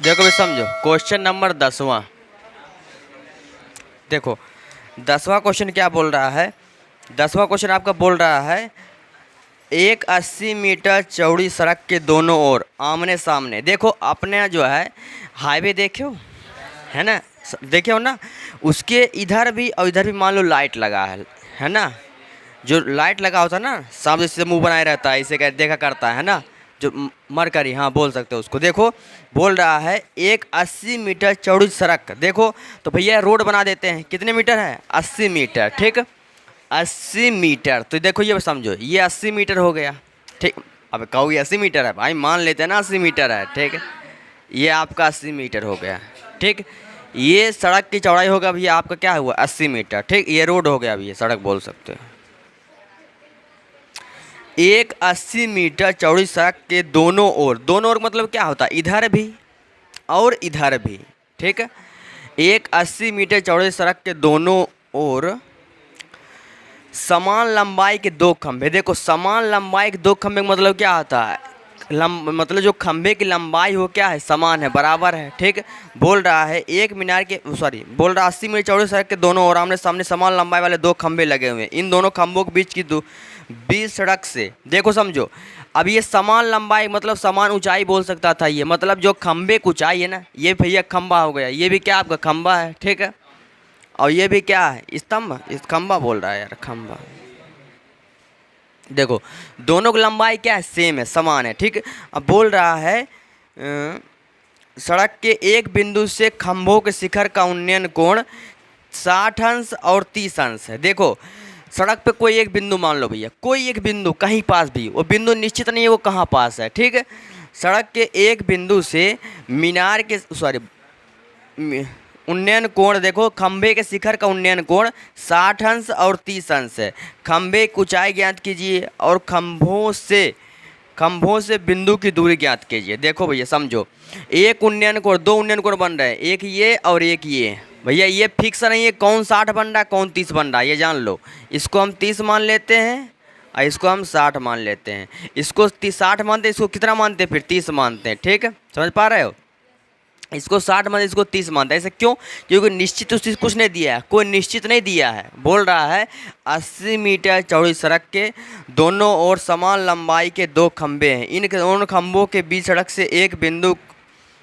देखो भी समझो, क्वेश्चन नंबर 10वां। देखो 10वां क्वेश्चन क्या बोल रहा है। 10वां क्वेश्चन आपका बोल रहा है एक 80 मीटर चौड़ी सड़क के दोनों ओर आमने सामने। देखो अपने जो है हाईवे देखे हो, है ना, देखे हो ना, उसके इधर भी और इधर भी मान लो लाइट लगा है ना। जो लाइट लगा होता है ना, सामने से मुंह बनाए रहता है, इसे क्या देखा करता है ना, जो मरकरी, हाँ बोल सकते हो उसको। देखो बोल रहा है एक 80 मीटर चौड़ी सड़क। देखो तो भैया रोड बना देते हैं, कितने मीटर है, 80 मीटर, ठीक, 80 मीटर। तो देखो ये समझो, ये 80 मीटर हो गया, ठीक। अब कहो ये 80 मीटर है भाई, मान लेते हैं ना 80 मीटर है, ठीक। ये आपका 80 मीटर हो गया, ठीक। ये सड़क की चौड़ाई होगा भैया आपका क्या हुआ, 80 मीटर, ठीक। ये रोड हो गया, अभी ये सड़क बोल सकते हो। एक 80 मीटर चौड़ी सड़क के दोनों ओर, दोनों ओर मतलब क्या होता है, इधर भी और इधर भी, ठीक। एक 80 मीटर चौड़ी सड़क के दोनों ओर समान लंबाई के दो खंभे। देखो समान लंबाई के दो खंभे मतलब क्या होता है, मतलब जो खंभे की लंबाई हो क्या है, समान है, बराबर है, ठीक। बोल रहा है एक मीनार के बोल रहा 80 मीटर चौड़ी सड़क के दोनों ओर आमने सामने समान लंबाई वाले दो खंभे लगे हुए हैं। इन दोनों खंभों के बीच की बीच सड़क से, देखो समझो, अब ये समान लंबाई मतलब समान ऊंचाई बोल सकता था ये, मतलब जो खंभे की ऊंचाई है ना, ये भैया खंभा हो गया, ये भी क्या आपका खंभा है, ठीक है। और ये भी क्या है, स्तंभ, इस खंभा बोल रहा है यार, खंभा। देखो दोनों की लंबाई क्या है, सेम है, समान है, ठीक। अब बोल रहा है सड़क के एक बिंदु से खंभों के शिखर का उन्नयन कोण 60 अंश और 30 अंश है। देखो सड़क पे कोई एक बिंदु मान लो भैया, कोई एक बिंदु कहीं पास भी, वो बिंदु निश्चित नहीं है वो कहाँ पास है, ठीक है। सड़क के एक बिंदु से मीनार के उन्नयन कोण, देखो खंभे के शिखर का उन्नयन कोण 60 अंश और 30 अंश है। खंभे की ऊंचाई ज्ञात कीजिए और खंभों से बिंदु की दूरी ज्ञात कीजिए। देखो भैया समझो, एक उन्नयन कोण, दो उन्नयन कोण बन रहे हैं, एक ये और एक ये। भैया ये फिक्स नहीं है कौन 60 बन रहा है कौन 30 बन रहा है, ये जान लो। इसको हम 30 मान लेते हैं और इसको हम 60 मान लेते हैं। इसको 60 मानते हैं, इसको कितना मानते हैं, फिर 30 मानते हैं, ठीक है, समझ पा रहे हो। इसको 60 मानते, इसको 30 मानता है, ऐसा क्यों, क्योंकि निश्चित उस चीज़ कुछ नहीं दिया है, कोई निश्चित नहीं दिया है। बोल रहा है 80 मीटर चौड़ी सड़क के दोनों ओर समान लंबाई के दो खंभे हैं। इन दोनों खंभों के बीच सड़क से एक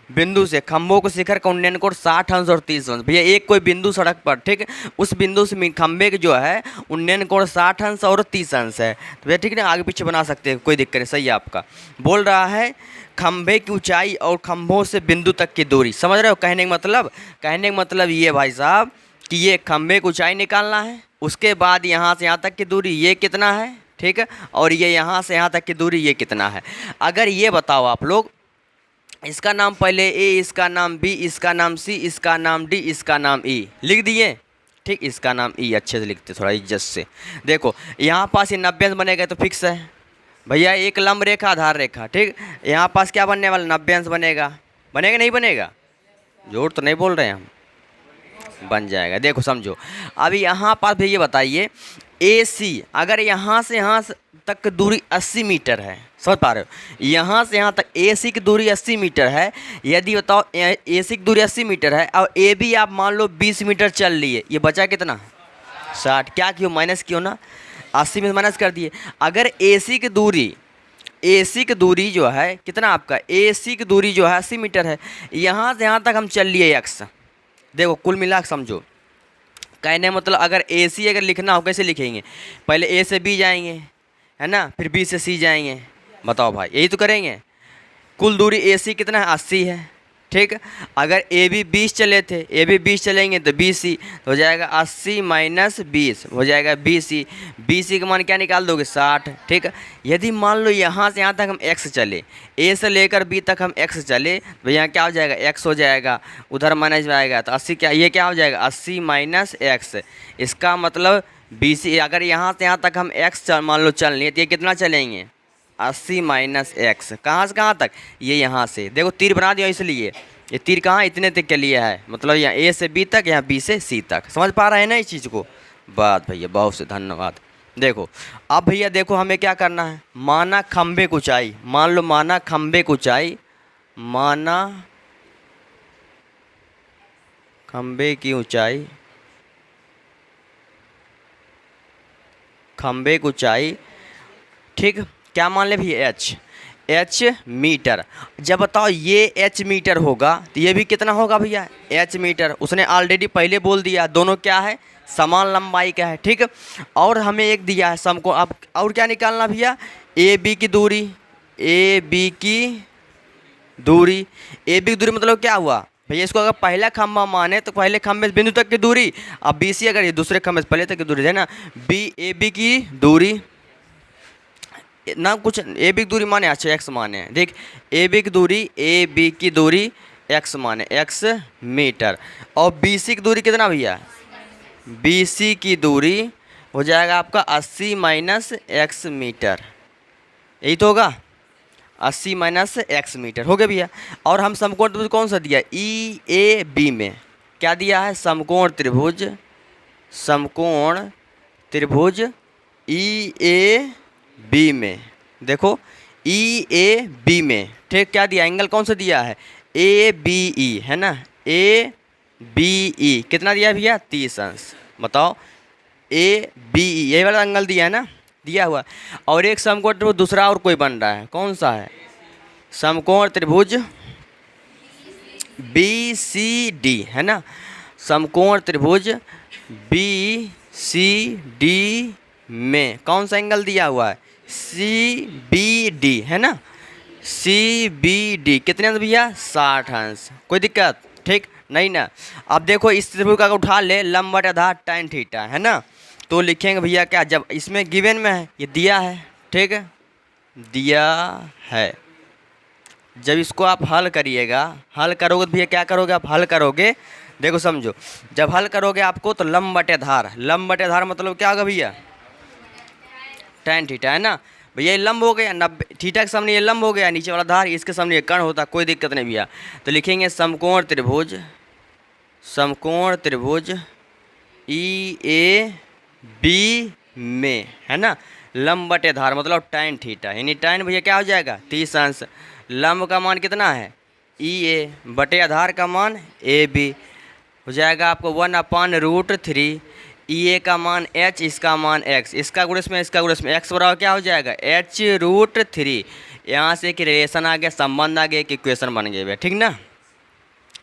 बिंदु से खंभों को शिखर का उन्नयन कोण 60 अंश और 30 अंश। भैया एक कोई बिंदु सड़क पर, ठीक, उस बिंदु से खंभे के जो है उन्नयन कोण 60 अंश और 30 अंश है। तो भैया ठीक है ना, आगे पीछे बना सकते हैं, कोई दिक्कत नहीं, सही है आपका। बोल रहा है खंभे की ऊंचाई और खंभों से बिंदु तक की दूरी, समझ रहे हो कहने का मतलब। कहने का मतलब ये भाई साहब कि ये खंभे की ऊंचाई निकालना है, उसके बाद यहाँ से यहाँ तक की दूरी ये कितना है, ठीक है, और ये यहाँ से यहाँ तक की दूरी ये कितना है। अगर ये बताओ आप लोग, इसका नाम पहले ए, इसका नाम बी, इसका नाम सी, इसका नाम डी, इसका नाम ई लिख दिए, ठीक। इसका नाम ई अच्छे से लिखते थोड़ा इज्जत से। देखो यहाँ पास ये 90 अंश बनेगा तो फिक्स है भैया, एक लंब रेखा आधार रेखा, ठीक। यहाँ पास क्या बनने वाला, 90 अंश बनेगा, बनेगा नहीं बनेगा, जोर तो नहीं बोल रहे हैं हम, बन जाएगा। देखो समझो, अभी यहाँ पास भी ये बताइए ए सी, अगर यहाँ से तक दूरी 80 मीटर है, समझ पा रहे हो, यहाँ से यहाँ तक ए सी की दूरी 80 मीटर है। यदि बताओ ए सी की दूरी 80 मीटर है और ए बी आप मान लो 20 मीटर चल लिए, ये बचा कितना, 60, क्या क्यों माइनस क्यों ना, 80 में माइनस कर दिए। अगर ए सी की दूरी जो है कितना आपका, ए सी की दूरी जो है 80 मीटर है, यहाँ से यहाँ तक हम चल लिए एक्स। देखो कुल मिला के समझो, कहने मतलब अगर ए सी अगर लिखना हो कैसे लिखेंगे, पहले ए से बी जाएंगे, है ना, फिर बी से सी जाएंगे, बताओ भाई यही तो करेंगे। कुल दूरी ए सी कितना है, 80 है, ठीक। अगर ए बी 20 चले थे, ए बी 20 चलेंगे तो बी सी हो जाएगा 80 माइनस 20 हो जाएगा बी सी का मान क्या निकाल दोगे, 60, ठीक। यदि मान लो यहाँ से यहाँ तक हम x चले, ए से लेकर बी तक हम x चले, तो यहाँ क्या हो जाएगा, x हो जाएगा, उधर माइनस आएगा तो 80, क्या ये क्या हो जाएगा, 80 माइनस x। इसका मतलब बी सी, अगर यहाँ से यहाँ तक हम x मान लो चल लिए तो ये कितना चलेंगे, 80 माइनस एक्स, कहाँ से कहाँ तक, ये यहाँ से। देखो तीर बना दिया इसलिए, ये तीर कहाँ इतने तक के लिए है, मतलब यहाँ ए से बी तक, यहाँ बी से सी तक, समझ पा रहे हैं ना इस चीज़ को। बात भैया बहुत से धन्यवाद। देखो अब भैया देखो हमें क्या करना है, माना खंभे की ऊंचाई, मान लो माना खंभे की ऊंचाई, माना खंबे की ऊंचाई, खंबे की ऊंचाई, ठीक, क्या मान ले भैया, एच मीटर। जब बताओ ये एच मीटर होगा तो ये भी कितना होगा भैया, एच मीटर। उसने ऑलरेडी पहले बोल दिया दोनों क्या है, समान लंबाई का है, ठीक। और हमें एक दिया है समकोण। अब और क्या निकालना भैया, ए बी की दूरी, ए बी की दूरी, ए बी की दूरी मतलब क्या हुआ भैया, इसको अगर पहला खंभा माने तो पहले खंभे से बिंदु तक की दूरी, अब बी सी अगर ये दूसरे खंभे से पहले तक की दूरी है ना, बी ए बी की दूरी ना, कुछ ए बी की दूरी माने, अच्छा एक्स माने, देख ए बी की दूरी, ए बी की दूरी एक्स माने, एक्स मीटर। और बी सी की दूरी कितना भैया, बी सी की दूरी हो जाएगा आपका 80 माइनस एक्स मीटर, यही तो होगा, 80 माइनस एक्स मीटर हो गया भैया। और हम समकोण त्रिभुज कौन सा दिया, ई ए बी में क्या दिया है, समकोण त्रिभुज, समकोण त्रिभुज ई ए बी में, देखो ई ए बी में, ठीक, क्या दिया, एंगल कौन सा दिया है, ए बी ई, है ना, ए बी ई कितना दिया है भैया, 30 अंश। बताओ ए बी ई, यही वाला एंगल दिया है ना, दिया हुआ। और एक समकोण त्रिभुज दूसरा और कोई बन रहा है, कौन सा है, समकोण त्रिभुज बी सी डी, है ना, समकोण त्रिभुज बी सी डी में कौन सा एंगल दिया हुआ है, सी बी डी, है ना, सी बी डी कितने अंश भैया, 60 अंश। कोई दिक्कत, ठीक नहीं ना। अब देखो इस त्रिभुज का उठा ले, लंब बटे आधार tan थीटा, है ना, तो लिखेंगे भैया क्या, जब इसमें गिवन में है, ये दिया है, ठीक है, दिया है। जब इसको आप हल करिएगा, हल करोगे तो भैया क्या करोगे, आप हल करोगे, देखो समझो, जब हल करोगे आपको तो लंब बटे आधार, लंब बटे आधार मतलब क्या होगा भैया, tan थीटा, है ना भैया, ये लंब हो गया 90, थीटा के सामने ये लंब हो गया, नीचे वाला धार, इसके सामने ये कर्ण होता, कोई दिक्कत नहीं भैया। तो लिखेंगे समकोण त्रिभुज, समकोण त्रिभुज ई ए बी में, है ना, लंब बटे धार मतलब tan थीटा, यानी tan भैया क्या हो जाएगा, 30 अंश। लंब का मान कितना है, ई ए, बटे आधार का मान ए बी, हो जाएगा आपको 1/√3, ई ए का मान h, इसका मान x, इसका गुणज में इसका गुणज में x बराबर क्या हो जाएगा, h√3। यहाँ से एक रिलेशन आ गया, संबंध आ गया, एक इक्वेशन बन गए, ठीक ना,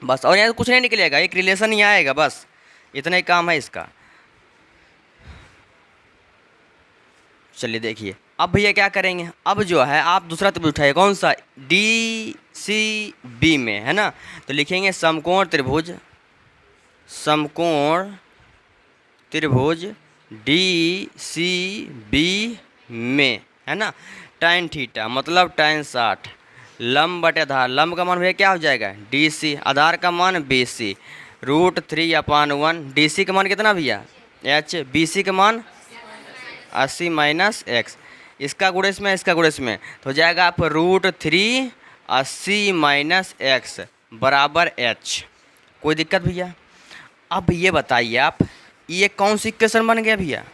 बस। और यहाँ कुछ नहीं निकलेगा, एक रिलेशन ही आएगा, बस इतना ही काम है इसका। चलिए देखिए, अब भैया क्या करेंगे, अब जो है आप दूसरा त्रिभुज उठाइए, कौन सा, डी सी बी में, है ना, तो लिखेंगे समकोण त्रिभुज, समकोण त्रिभुज डी सी बी में, है ना, tan थीटा मतलब tan 60, लंब बटे आधार, लंब का मान भैया क्या हो जाएगा, डी सी, आधार का मान बी सी, √3/1, डी सी का मान कितना भैया, h, बी सी का मान 80 माइनस एक्स, इसका गुणज में इसका गुणज में, तो हो जाएगा आप √3 80 माइनस एक्स बराबर h। कोई दिक्कत भैया। अब ये बताइए आप, ये कौन सी इक्वेशन बन गया भैया,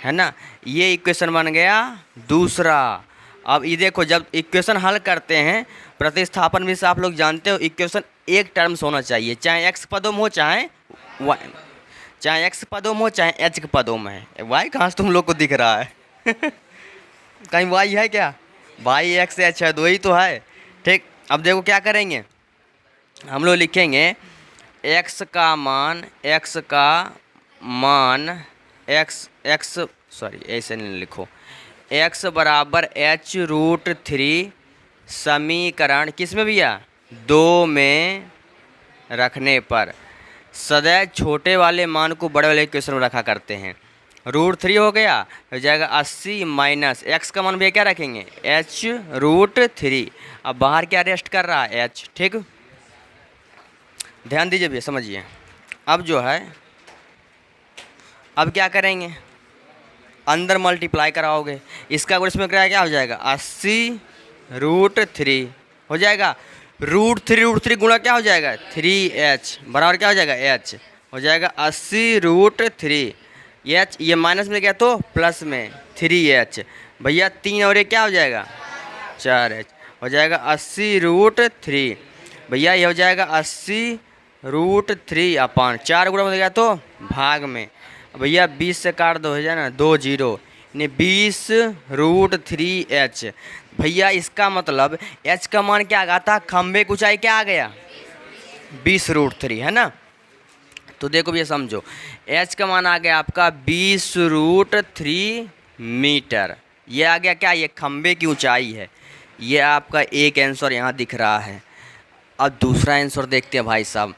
है ना, ये इक्वेशन बन गया दूसरा। अब ये देखो, जब इक्वेशन हल करते हैं प्रतिस्थापन भी से आप लोग जानते हो, इक्वेशन एक टर्म्स होना चाहिए, चाहे एक्स पदों में हो, चाहे वाई, चाहे एक्स पदों में हो, चाहे एच के पदों में है। वाई कहाँ से तुम लोग को दिख रहा है कहीं वाई है क्या, वाई एक्स एच है, दो ही तो है, ठीक। अब देखो क्या करेंगे, हम लोग लिखेंगे एक्स का मान, एक्स का मान, एक्स सॉरी ऐसे नहीं लिखो, एक्स बराबर h√3 समीकरण किस में भैया, 2 में रखने पर सदैव छोटे वाले मान को बड़े वाले इक्वेशन में रखा करते हैं। √3 हो गया, हो जाएगा 80 माइनस एक्स का मान भैया क्या रखेंगे, h√3। अब बाहर क्या रेस्ट कर रहा है, h, ठीक। ध्यान दीजिए भैया, समझिए। अब जो है, अब क्या करेंगे, अंदर मल्टीप्लाई कराओगे, इसका गुणज में क्या हो जाएगा, 80√3 हो जाएगा, √3 गुणा क्या हो जाएगा, 3h बराबर क्या हो जाएगा, h हो जाएगा 80√3, h ये माइनस में गया तो प्लस में 3h भैया, 3 और 1 क्या हो जाएगा, 4h हो जाएगा 80√3 भैया, ये हो जाएगा 80 √3 4 गुणा बन गया तो भाग में। भैया 20 से काट दो, है ना, 2 0 यानी 20√3h। भैया इसका मतलब h का मान क्या आ गया था, खंभे की ऊंचाई क्या आ गया, 20√3, है ना। तो देखो भैया समझो, h का मान आ गया आपका 20√3 मीटर। ये आ गया क्या, ये खंभे की ऊंचाई है। ये आपका एक आंसर यहाँ दिख रहा है। अब दूसरा आंसर देखते हैं भाई साहब।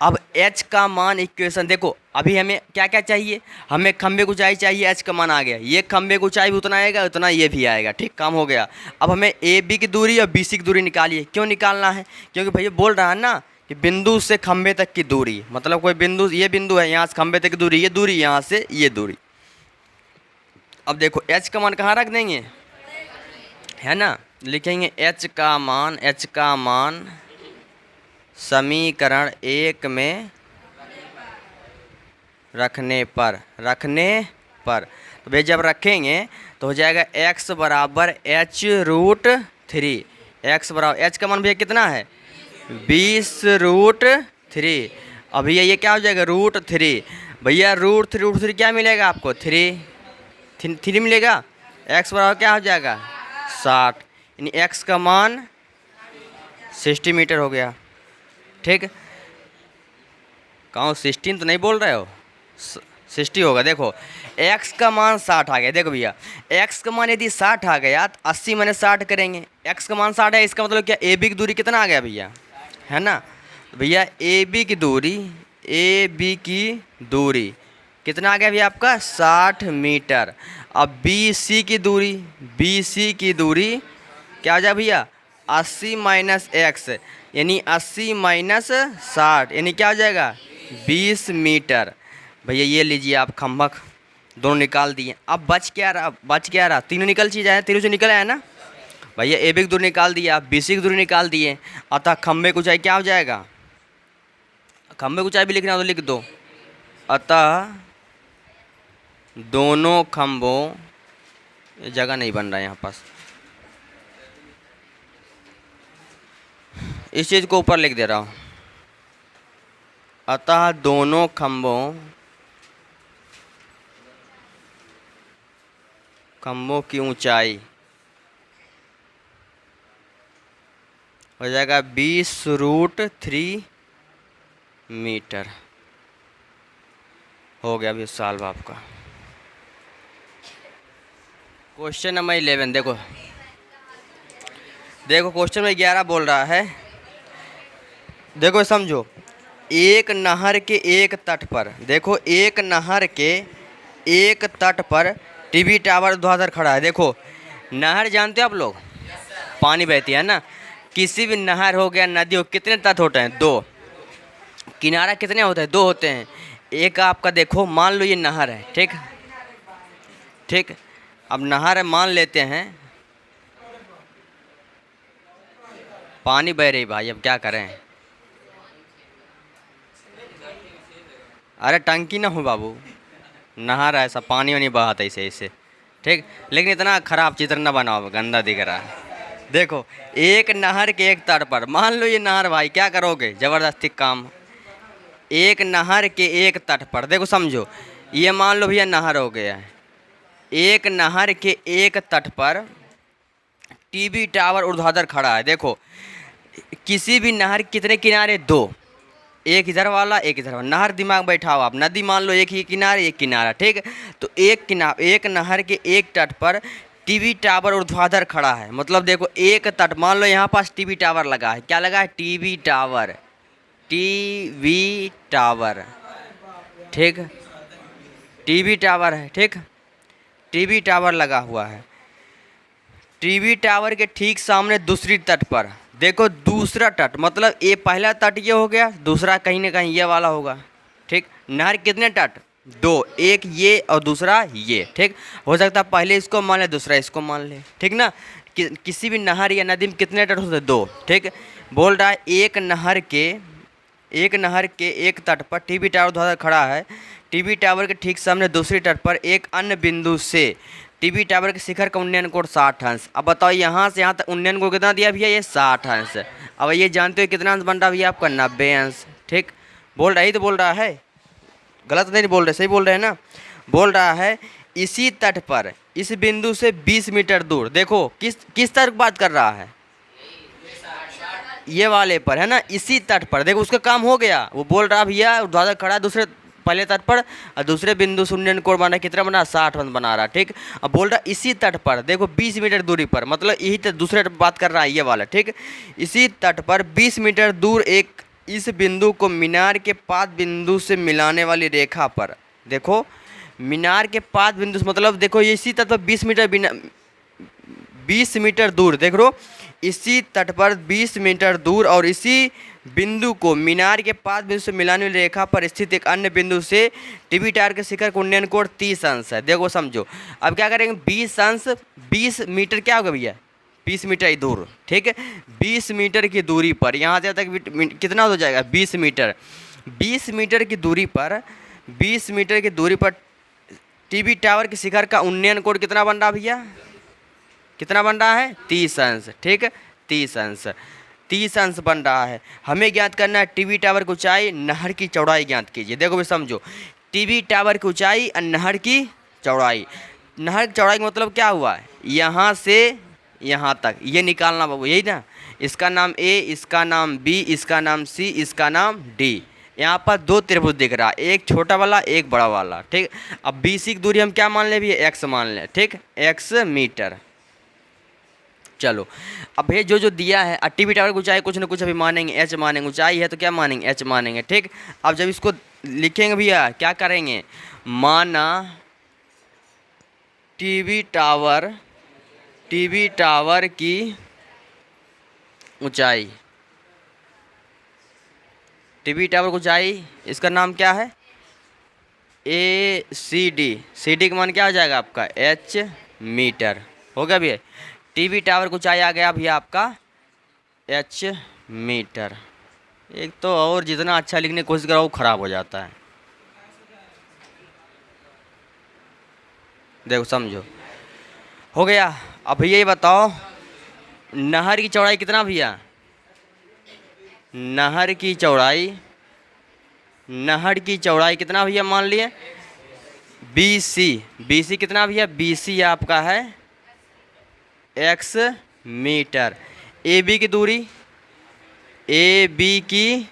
अब h का मान इक्वेशन देखो, अभी हमें क्या क्या चाहिए, हमें खंभे की ऊंचाई चाहिए, h का मान आ गया, ये खंभे की ऊंचाई भी उतना आएगा उतना ये भी आएगा, ठीक, काम हो गया। अब हमें ए बी की दूरी और बी सी की दूरी निकालिए। क्यों निकालना है, क्योंकि भैया बोल रहा है ना कि बिंदु से खंभे तक की दूरी, मतलब कोई बिंदु, ये बिंदु है, यहाँ से खंभे तक की दूरी, ये दूरी, यहाँ से ये दूरी। अब देखो h का मान कहाँ रख देंगे, है ना, लिखेंगे h का मान समीकरण 1 में रखने पर तो भैया जब रखेंगे तो हो जाएगा x बराबर h√3। x बराबर h का मान भैया कितना है, 20√3। अब भैया ये क्या हो जाएगा, √3। भैया √3 क्या मिलेगा आपको, 3 मिलेगा। x बराबर क्या हो जाएगा, 60, यानी x का मान 60 मीटर हो गया, ठीक। कहूँ 16 तो नहीं बोल रहे हो, 60 होगा। देखो x का मान 60 आ गया। देखो भैया x का मान यदि 60 आ गया तो 80 मैंने 60 करेंगे, x का मान 60 है, इसका मतलब क्या, ए बी की दूरी कितना आ गया भैया, है ना। भैया ए बी की दूरी कितना आ गया भैया आपका, 60 मीटर। अब बी सी की दूरी क्या हो जाए भैया, 80 माइनस x, यानी 80 माइनस 60, यानी क्या हो जाएगा, 20 मीटर। भैया ये लीजिए आप खंभा दोनों निकाल दिए। अब बच क्या रहा, तीनों निकल चीज़ है, तीनों से निकल आया ना। भैया ए बी की दूरी निकाल दिया, आप बी सी की दूरी निकाल दिए, अतः खंभे की ऊंचाई क्या हो जाएगा, खंभे की ऊंचाई भी लिखना हो तो लिख दो, अतः दोनों खंभों, जगह नहीं बन रहा है यहाँ पास, इस चीज़ को ऊपर लिख दे रहा हूँ, अतः दोनों खंभों की ऊंचाई हो जाएगा 20√3 मीटर। हो गया अभी सॉल्व आपका। क्वेश्चन नंबर 11 देखो क्वेश्चन नंबर 11 बोल रहा है, देखो समझो, एक नहर के एक तट पर, देखो एक नहर के एक तट पर टीवी टावर ध्वजाधर खड़ा है। देखो नहर जानते हो आप लोग, पानी बहती है ना, किसी भी नहर हो गया, नदी हो, कितने तट होते हैं, 2। किनारा कितने होते हैं, 2 होते हैं। एक आपका देखो, मान लो ये नहर है, ठीक। अब नहर है, मान लेते हैं, पानी बह रही भाई, अब क्या करें, अरे टंकी ना हो बाबू, नहर ऐसा पानी वानी बहाता ऐसे, ठीक। लेकिन इतना खराब चित्र ना बनाओ, गंदा दिख रहा है। देखो एक नहर के एक तट पर, मान लो ये नहर भाई, क्या करोगे, ज़बरदस्ती काम। एक नहर के एक तट पर, देखो समझो, ये मान लो भैया नहर हो गया है, एक नहर के एक तट पर टीवी टावर ऊर्ध्वाधर खड़ा है। देखो किसी भी नहर कितने किनारे, 2, एक इधर वाला एक इधर वाला। नहर दिमाग बैठाओ आप, नदी मान लो एक ही किनारे एक किनारा, ठीक। तो एक नहर के एक तट पर टीवी टावर ऊर्ध्वाधर खड़ा है, मतलब देखो एक तट, मान लो यहाँ पास टीवी टावर लगा है, क्या लगा है, टीवी टावर, ठीक, टीवी टावर है, ठीक, टीवी टावर लगा हुआ है। टीवी टावर के ठीक सामने दूसरी तट पर, देखो दूसरा तट, मतलब ये पहला तट ये हो गया, दूसरा कहीं ना कहीं ये वाला होगा, ठीक। नहर कितने तट, 2, एक ये और दूसरा ये, ठीक। हो सकता है पहले इसको मान ले, दूसरा इसको मान ले, ठीक ना। किसी भी नहर या नदी में कितने तट होते हैं, 2, ठीक। बोल रहा है एक नहर के एक तट पर टीवी टावर ध्वजाधर खड़ा है, टीवी टावर के ठीक सामने दूसरी तट पर एक अन्य बिंदु से टीवी टावर के शिखर का उन्नयन कोण 60 अंश। अब बताओ यहाँ से यहाँ तक उन्नयन कोण कितना दिया भैया, ये 60 अंश। अब ये जानते हो कितना अंश बन रहा भैया आपका, 90 अंश, ठीक। बोल रहा है, तो बोल रहा है, गलत नहीं बोल रहे, सही बोल रहे हैं ना। बोल रहा है इसी तट पर इस बिंदु से 20 मीटर दूर, देखो किस तट की बात कर रहा है, ये वाले पर है ना, इसी तट पर। देखो उसका काम हो गया, वो बोल रहा भैया ध्वजा खड़ा दूसरे पहले तट पर और दूसरे बिंदु से उन्नयन कोण बना, कितना बना, 60 बना रहा, ठीक। अब बोल रहा इसी तट पर, देखो 20 मीटर दूरी पर, मतलब यही तट दूसरे बात कर रहा है ये वाला, ठीक। इसी तट पर 20 मीटर दूर एक इस बिंदु को मीनार के पाद बिंदु से मिलाने वाली रेखा पर, देखो मीनार के पाद बिंदु से मतलब देखो ये इसी तट पर 20 मीटर दूर, देख लो इसी तट पर 20 मीटर दूर और इसी बिंदु को मीनार के पाद बिंदु से मिलाने वाली रेखा पर स्थित एक अन्य बिंदु से टीबी टावर के शिखर का उन्नयन कोण 30 अंश है। देखो समझो, अब क्या करेंगे, 20 अंश 20 मीटर क्या होगा भैया, 20 मीटर ही दूर, ठीक है। 20 मीटर की दूरी पर यहाँ से तक कितना हो जाएगा, 20 मीटर। 20 मीटर की दूरी पर 20 मीटर की दूरी पर टीबी टावर के शिखर का उन्नयन कोण कितना बन रहा भैया, कितना बन रहा है, 30 अंश, ठीक है। 30 अंश, 30 अंश बन रहा है। हमें ज्ञात करना है टीबी टावर की ऊंचाई, नहर की चौड़ाई ज्ञात कीजिए। देखो भाई समझो, टीबी टावर की ऊंचाई और नहर की चौड़ाई। नहर की चौड़ाई का मतलब क्या हुआ, यहाँ से यहाँ तक ये निकालना बाबू, यही ना। इसका नाम ए, इसका नाम बी, इसका नाम सी, इसका नाम डी। यहाँ पर दो त्रिभुज दिख रहा है, एक छोटा वाला एक बड़ा वाला, ठीक। अब बी सी की दूरी हम क्या मान लें भैया, एक्स मान लें, ठीक, एक्स मीटर। चलो अब ये जो दिया है, टीबी टावर की ऊंचाई कुछ ना कुछ अभी मानेंगे, एच मानेंगे, ऊंचाई है तो क्या मानेंगे, एच मानेंगे, ठीक। अब जब इसको लिखेंगे भैया क्या करेंगे, माना टीबी टावर की ऊंचाई, टीबी टावर की ऊंचाई, इसका नाम क्या है, ए सी डी। सी डी का मान क्या हो जाएगा आपका, एच मीटर, हो गया भैया। टीबी टावर की ऊंचाई आ गया भैया आपका एच मीटर। एक तो और जितना अच्छा लिखने की कोशिश करो वो खराब हो जाता है। देखो समझो, हो गया। अब भैया ये बताओ नहर की चौड़ाई कितना भैया, नहर की चौड़ाई कितना भैया, मान लिए बी सी कितना भैया, बी सी आपका है एक्स मीटर। ए बी की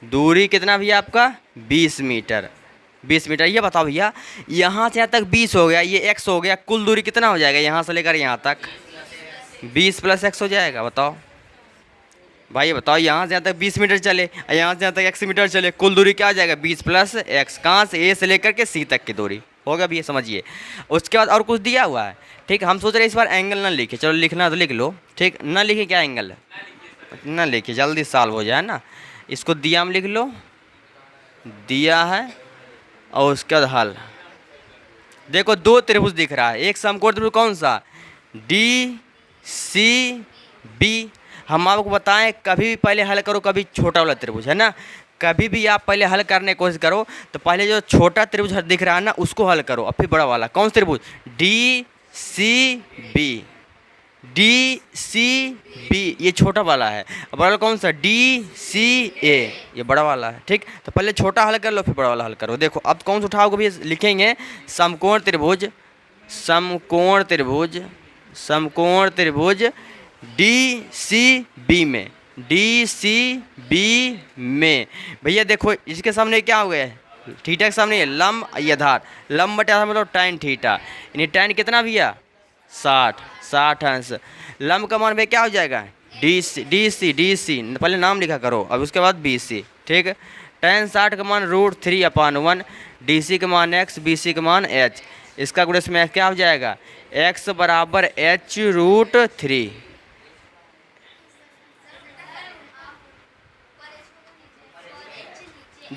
दूरी कितना भैया आपका 20 मीटर। 20 मीटर। ये बताओ भैया यहाँ से यहाँ तक 20 हो गया, ये x हो गया, कुल दूरी कितना हो जाएगा यहाँ से लेकर यहाँ तक, 20 + x हो जाएगा। बताओ भाई बताओ, यहाँ से यहाँ तक 20 मीटर चले, यहाँ से यहाँ तक x मीटर चले, कुल दूरी क्या हो जाएगा 20 + x। कहाँ से, ए से लेकर के सी तक की दूरी होगा भैया, समझिए। उसके बाद और कुछ दिया हुआ है, ठीक। हम सोच रहे इस बार एंगल ना लिखे, चलो लिखना तो लिख लो, ठीक। ना लिखे क्या एंगल, ना लिखे जल्दी सॉल्व हो जाए ना। इसको दिया में लिख लो, दिया है, और उसके बाद हल। देखो दो त्रिभुज दिख रहा है, एक समकोण त्रिभुज कौन सा, डी सी बी। हम आपको बताएं कभी भी पहले हल करो, कभी छोटा वाला त्रिभुज है ना, कभी भी आप पहले हल करने की कोशिश करो तो पहले जो छोटा त्रिभुज दिख रहा है ना उसको हल करो, और फिर बड़ा वाला। कौन सा त्रिभुज, डी सी बी, ये छोटा वाला है, और बड़ा वाला कौन सा, डी सी ए, ये बड़ा वाला है, ठीक। तो पहले छोटा हल कर लो फिर बड़ा वाला हल करो। देखो अब कौन सा उठाओगे भी, लिखेंगे समकोण त्रिभुज डी सी बी में भैया देखो इसके सामने क्या हो गया है, थीटा के सामने लंब या आधार, लंब बटा मतलब tan थीटा, यानी tan कितना भैया 60 अंश। लंब का मान भैया क्या हो जाएगा, डी सी, पहले नाम लिखा करो, अब उसके बाद बी सी, ठीक है। tan 60 का मान √3/1, डी सी का मान x, बी सी का मान h। इसका गुणज में क्या हो जाएगा, x = h √3।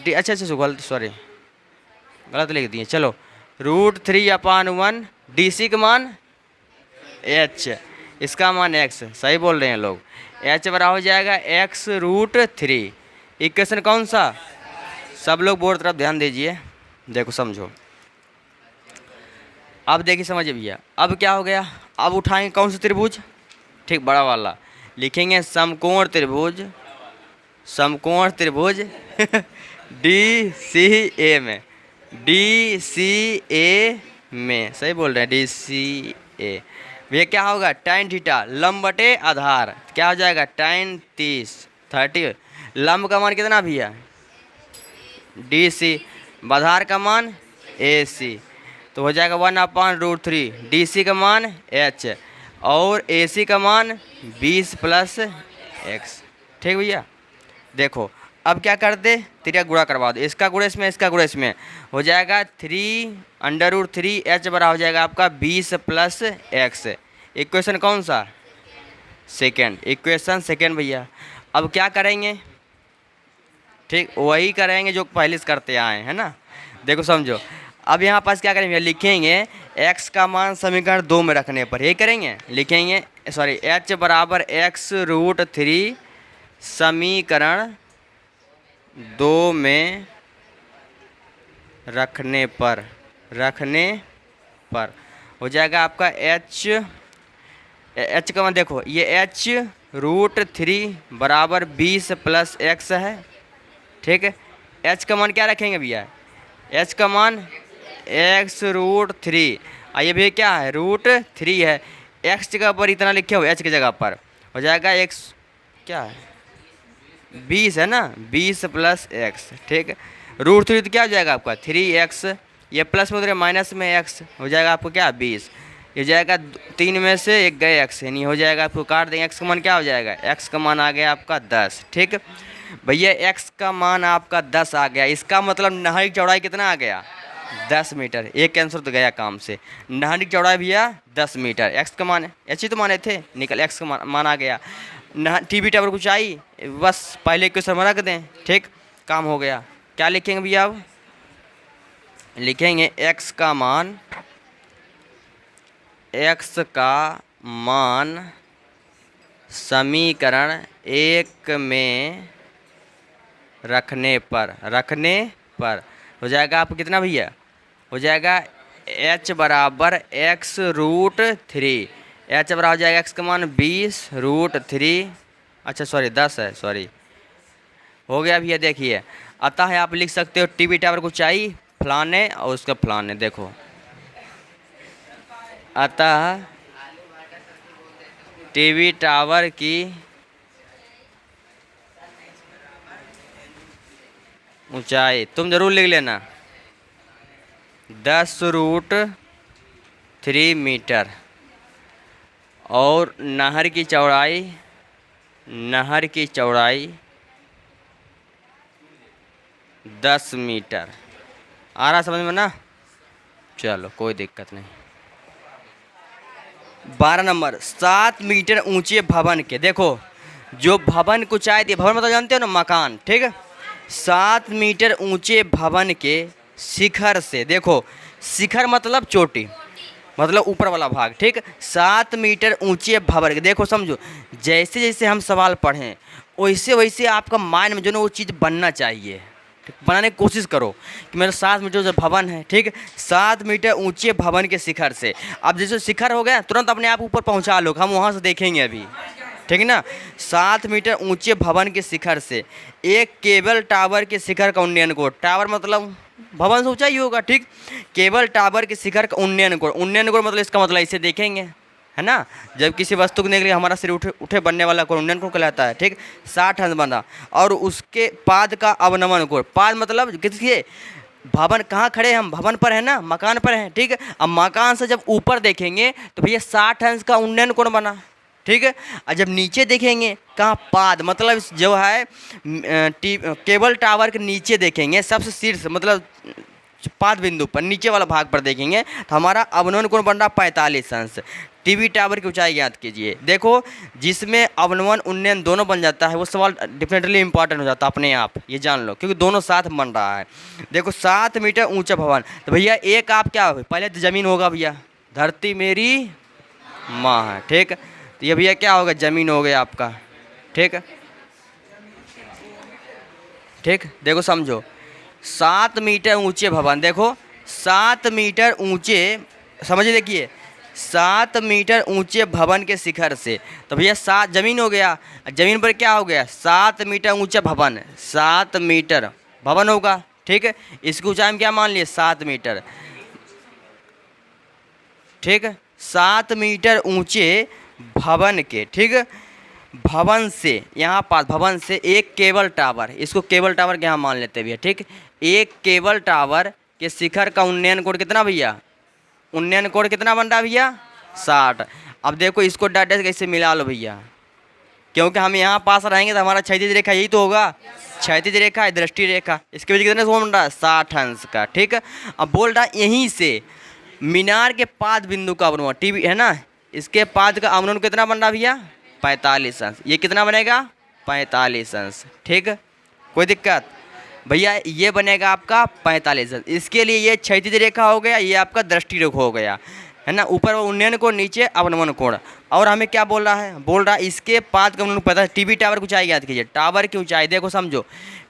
अच्छा सॉरी गलत लिख दिए, चलो √3/1, डी सी का मान h, इसका मान x, सही बोल रहे हैं लोग। h बराबर हो जाएगा x √3। इक्वेशन कौन सा, सब लोग बोर्ड तरफ ध्यान दीजिए, देखो समझो। अब देखिए समझिए भैया, अब क्या हो गया, अब उठाएंगे कौन सा त्रिभुज, ठीक बड़ा वाला, लिखेंगे समकोण समकोण त्रिभुज डी सी ए में, डी सी ए में, सही बोल रहे हैं, डी सी ए। भैया क्या होगा, tan थीटा लंब बटे आधार, क्या हो जाएगा tan 30 लंब का मान कितना भैया डी सी, आधार का मान ए सी, तो हो जाएगा 1/√3, डी सी का मान h और ए सी का मान 20 + x। ठीक भैया, देखो अब क्या कर दे, त्रिज्या गुणा करवा दो, इसका गुणा इसमें, इसका गुणा इसमें, हो जाएगा 3√3 h बराबर हो जाएगा आपका 20 + x। इक्वेशन कौन सा, सेकेंड, इक्वेशन सेकेंड भैया। अब क्या करेंगे, ठीक वही करेंगे जो पहले से करते आए हैं ना। देखो समझो, अब यहाँ पास क्या करेंगे, लिखेंगे x का मान समीकरण 2 में रखने पर, यही करेंगे, लिखेंगे सॉरी h बराबर x√3 समीकरण 2 में रखने पर हो जाएगा आपका h का मान, देखो ये h√3 बराबर 20 + x है। ठीक है, h का मान क्या रखेंगे भैया, h का मान x√3, आइए भैया क्या है √3 है, x जगह पर इतना लिखे हो, h की जगह पर हो जाएगा x क्या है 20 है ना, 20 + x। ठीक है, √3 तो क्या हो जाएगा आपका 3x, ये प्लस में उधर माइनस में x हो जाएगा आपको क्या 20, ये जाएगा 3 में से 1 गए x, यानी हो जाएगा आपको काट देंगे, x का मान क्या हो जाएगा, x का मान आ गया आपका 10। ठीक भैया, x का मान आपका 10 आ गया, इसका मतलब नहर की चौड़ाई कितना आ गया 10 मीटर, एक कैंसर तो गया काम से। नहर की चौड़ाई भैया 10 मीटर, x का मान h ही तो माने थे, निकल x का मान आ गया। टीवी टावर कुछ आई, बस पहले क्वेश्चन में रख दें, ठीक काम हो गया। क्या लिखेंगे भैया, अब लिखेंगे x का मान समीकरण 1 में रखने पर हो जाएगा आपको कितना भैया, हो जाएगा h बराबर x√3, h बराबर हो जाएगा x का मान 20√3, अच्छा सॉरी 10 है, सॉरी हो गया भैया। देखिए अतः आप लिख सकते हो टीवी टावर को चाहिए फलाने और उसका फलाने, देखो अतः टीवी टावर की ऊंचाई तुम जरूर लिख लेना 10√3 मीटर और नहर की चौड़ाई 10 मीटर। आ रहा समझ में ना, चलो कोई दिक्कत नहीं। 12 नंबर, 7 मीटर ऊंचे भवन के, देखो जो भवन को ऊंचाई थी, भवन मतलब जानते हो ना मकान, ठीक है, 7 मीटर ऊंचे भवन के शिखर से, देखो शिखर मतलब चोटी, मतलब ऊपर वाला भाग, ठीक 7 मीटर ऊंचे भवन के, देखो समझो जैसे जैसे हम सवाल पढ़ें वैसे वैसे आपका माइंड में जो ना वो चीज़ बनना चाहिए, बनाने की कोशिश करो कि मेरा 7 मीटर जो भवन है, ठीक 7 मीटर ऊंचे भवन के शिखर से, अब जैसे शिखर हो गया तुरंत अपने आप ऊपर पहुंचा लो, हम वहां से देखेंगे अभी, ठीक है ना। 7 मीटर ऊंचे भवन के शिखर से एक केबल टावर के शिखर का उन्नयन कोण, टावर मतलब भवन से ऊंचा ही होगा, ठीक केबल टावर के शिखर का उन्नयन कोण मतलब इसका मतलब इसे देखेंगे, है ना, जब किसी वस्तु को देखने के लिए हमारा सिर उठे बनने वाला कोण उन्नयन कोण कहलाता है, ठीक 60 अंश बना, और उसके पाद का अवनमन कोण, पाद मतलब किसके, भवन कहाँ खड़े हम, भवन पर है ना, मकान पर है, ठीक है, अब मकान से जब ऊपर देखेंगे तो भैया 60 अंश का उन्नयन कोण बना, ठीक है, और जब नीचे देखेंगे कहाँ, पाद मतलब जो है केबल टावर के नीचे देखेंगे, सबसे शीर्ष मतलब पाद बिंदु पर नीचे वाला भाग पर देखेंगे तो हमारा अवनमन कोण बन रहा 45 अंश। टीवी टावर की ऊंचाई ज्ञात कीजिए, देखो जिसमें अवनमन उन्नयन दोनों बन जाता है वो सवाल डेफिनेटली इंपॉर्टेंट हो जाता है अपने आप, ये जान लो क्योंकि दोनों साथ बन रहा है। देखो 7 मीटर ऊंचा भवन, तो भैया एक आप क्या हो, पहले तो जमीन होगा भैया, धरती मेरी माँ है, ठीक तो ये भैया क्या होगा, जमीन हो गया आपका, ठीक देखो समझो 7 मीटर ऊंचे भवन, देखो 7 मीटर ऊंचे, समझिए देखिए 7 मीटर ऊंचे भवन के शिखर से। तो भैया 7 जमीन हो गया, जमीन पर क्या हो गया 7 मीटर ऊंचा भवन, 7 मीटर भवन होगा, ठीक है। इसकी ऊंचाई हम क्या मान लिए 7 मीटर, ठीक है। 7 मीटर ऊंचे भवन के, ठीक है, भवन से यहाँ पास भवन से एक केबल टावर, इसको केबल टावर के यहाँ मान लेते भैया, ठीक। एक केबल टावर के शिखर का उन्नयन कोण कितना भैया, उन्नयन कोण कितना बन रहा है भैया 60। अब देखो इसको डाटा से कैसे मिला लो भैया, क्योंकि हम यहाँ पास रहेंगे तो हमारा क्षैतिज रेखा यही तो होगा, क्षैतिज रेखा है दृष्टि रेखा, इसके वजह कितने बन रहा है 60 अंश का, ठीक है। अब बोल रहा है यहीं से मीनार के पाद बिंदु का अवनमन टीवी है ना, इसके पाद का अवनमन कितना बन रहा भैया 45 अंश, ये कितना बनेगा 45 अंश, ठीक है। कोई दिक्कत भैया, ये बनेगा आपका 45 अंश। इसके लिए ये क्षैतिज रेखा हो गया, ये आपका दृष्टि रेखा हो गया, है ना। ऊपर उन्नयन कोण, नीचे अवनमन कोण। और हमें क्या बोल रहा है, बोल रहा है इसके पाद का अवनमन पता है। टीवी टावर की ऊंचाई ज्ञात कीजिए, टावर की ऊंचाई देखो समझो,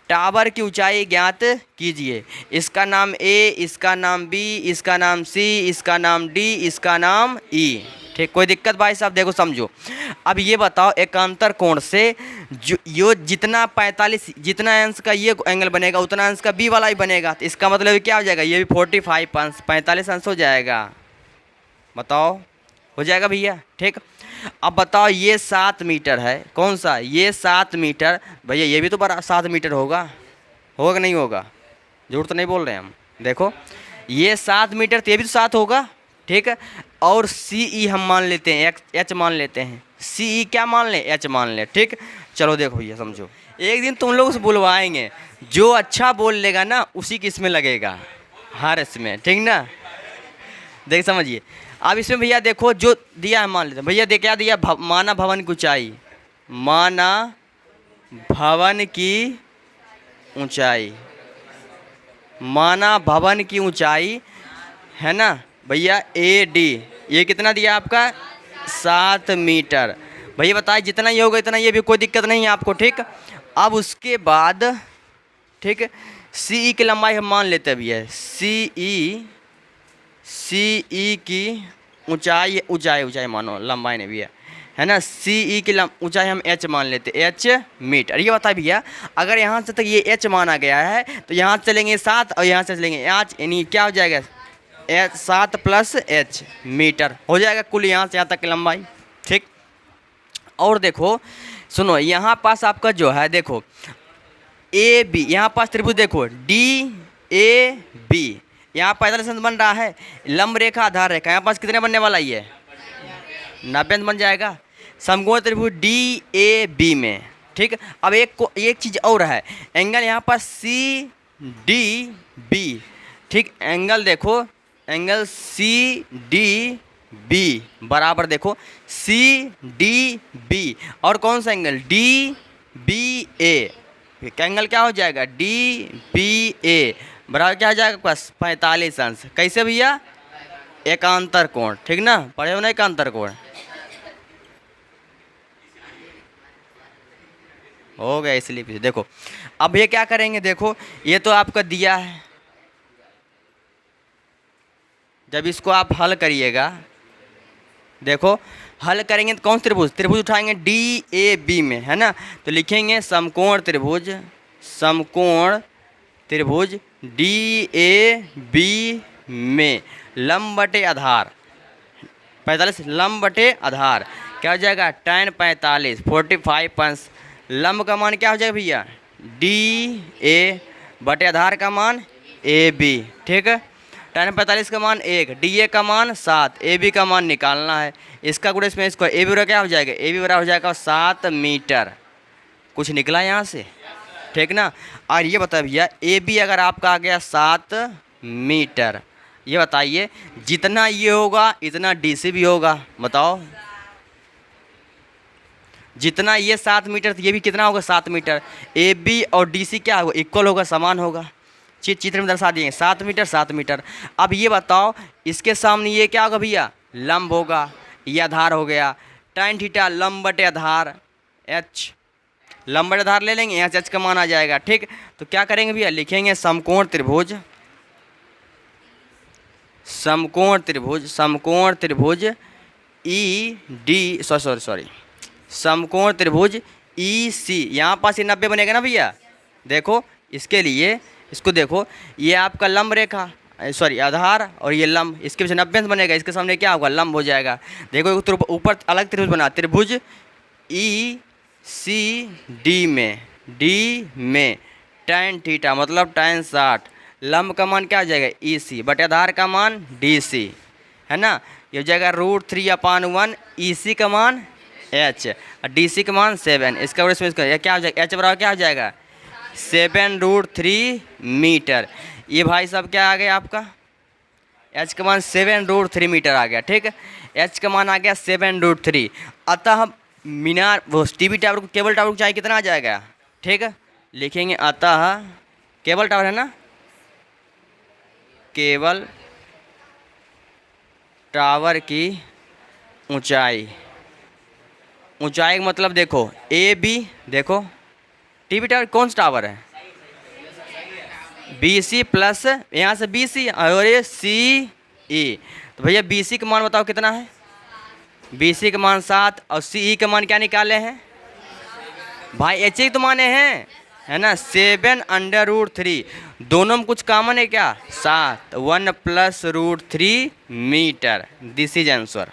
टावर की ऊंचाई ज्ञात कीजिए। इसका नाम ए, इसका नाम बी, इसका नाम सी, इसका नाम डी, इसका नाम ई, ठीक। कोई दिक्कत भाई साहब, देखो समझो। अब ये बताओ एकांतर कोण से जो जितना 45 जितना अंश का ये एंगल बनेगा उतना अंश का बी वाला ही बनेगा, तो इसका मतलब क्या हो जाएगा, ये भी 45 अंश 45 अंश हो जाएगा। बताओ हो जाएगा भैया, ठीक। अब बताओ ये 7 मीटर है, कौन सा ये 7 मीटर भैया, ये भी तो बड़ा 7 मीटर होगा, होगा कि नहीं होगा, झूठ तो नहीं बोल रहे हैं हम। देखो ये 7 मीटर तो ये भी तो 7 होगा, ठीक है। और सी ई हम मान लेते हैं, एच मान लेते हैं, सी ई क्या मान लें एच मान लें, ठीक। चलो देखो भैया समझो, एक दिन तुम लोग उसे बुलवाएंगे, जो अच्छा बोल लेगा ना उसी की इसमें लगेगा, हर इसमें, ठीक ना। देख समझिए, अब इसमें भैया देखो जो दिया है मान लेते हैं भैया, देख क्या दिया, माना भवन की ऊंचाई, माना भवन की ऊंचाई, माना भवन की ऊंचाई है ना भैया ए डी, ये कितना दिया आपका 7 मीटर। भैया बताइए जितना ये होगा इतना, ये भी कोई दिक्कत नहीं है आपको, ठीक। अब उसके बाद ठीक सी ई की लंबाई हम मान लेते हैं भैया, सी ई की ऊंचाई ऊंचाई मानो, लंबाई नहीं भैया, है ना। सी ई की ऊंचाई हम एच मान लेते, एच मीटर। ये बताए भैया अगर यहाँ से तक ये एच माना गया है तो यहाँ चलेंगे 7 और यहाँ से चलेंगे 8, यानी क्या हो जाएगा 7 प्लस एच मीटर हो जाएगा कुल यहाँ से यहाँ तक की लंबाई, ठीक। और देखो सुनो, यहाँ पास आपका जो है देखो ए बी, यहाँ पास त्रिभुज देखो डी ए बी, यहाँ 45 अंश बन रहा है, लंब रेखा आधार रेखा, यहाँ पास कितने बनने वाला ये 90 अंश बन जाएगा समकोण त्रिभुज डी ए बी में, ठीक। अब एक चीज़ और है, एंगल यहाँ पास सी डी बी, ठीक। एंगल देखो, एंगल सी डी बी बराबर देखो सी डी बी, और कौन सा एंगल डी बी ए, एंगल क्या हो जाएगा डी बी ए बराबर क्या हो जाएगा बस 45 अंश। कैसे भैया एकांतर कोण, ठीक ना, पढ़े हो ना एकांतर कोण, हो गया इसलिए पीछे। देखो अब ये क्या करेंगे, देखो ये तो आपका दिया है, जब इसको आप हल करिएगा, देखो हल करेंगे तो कौन त्रिभुज, त्रिभुज उठाएंगे डी ए बी में, है ना, तो लिखेंगे समकोण त्रिभुज, समकोण त्रिभुज डी ए बी में लंब बटे आधार 45, लंब बटे आधार क्या हो जाएगा tan 45 45 अंश, लंब का मान क्या हो जाएगा भैया डी ए बटे आधार का मान ए बी, ठीक है। tan 45 का मान 1, डी ए का मान 7, ए बी का मान निकालना है, इसका गुणा इसमें इसको ए बी बराबर क्या हो जाएगा, ए बी बराबर हो जाएगा 7 मीटर, कुछ निकला यहाँ से, ठीक ना। और ये बताइए भैया ए बी अगर आपका आ गया 7 मीटर, ये बताइए जितना ये होगा इतना डी सी भी होगा, बताओ जितना ये 7 मीटर तो ये भी कितना होगा 7 मीटर, ए बी और डी सी क्या होगा इक्वल होगा, समान होगा, चित्र में दर्शा दिए 7 मीटर 7 मीटर। अब ये बताओ इसके सामने ये क्या होगा भैया लंब होगा, ये आधार हो गया, tan थीटा लंब बटे आधार एच, लंब बटे आधार ले लेंगे, यहाँ से एच का मान आ जाएगा, ठीक। तो क्या करेंगे भैया लिखेंगे समकोण त्रिभुज, समकोण त्रिभुज ई डी सॉरी समकोण त्रिभुज ई सी, यहाँ पास ये 90 बनेगा ना भैया। देखो इसके लिए इसको देखो, ये आपका लंब रेखा सॉरी आधार और ये लंब, इसके पीछे 90 बनेगा, इसके सामने क्या होगा, लंब हो जाएगा। देखो ऊपर अलग त्रिभुज बना, त्रिभुज ई सी डी में tan थीटा मतलब tan 60, लंब का मान क्या हो जाएगा ई सी बटे आधार का मान डी सी, है ना। ये हो जाएगा √3/1, ई सी का मान h और डी सी का मान 7, इसका ये क्या हो जाएगा, h बराबर क्या हो जाएगा 7√3 मीटर। ये भाई साहब क्या आ गया आपका, h का मान 7√3 मीटर आ गया, ठीक है। h का मान आ गया 7√3। अतः मीनार वो टीवी टावर को, केबल टावर को चाहिए कितना आ जाएगा, ठीक है। लिखेंगे अतः केबल टावर है ना, केबल टावर की ऊंचाई का मतलब देखो ए बी, देखो टीवी टावर कौन सा टावर है, बी सी प्लस यहाँ से बी सी और ये सी ई। तो भैया बी सी का मान बताओ कितना है, बी सी का मान 7 और सी ई का मान क्या निकाले हैं भाई, एच ही तो माने हैं, है ना 7√3, दोनों में कुछ कॉमन है क्या 7, 1 + √3 मीटर। This is answer.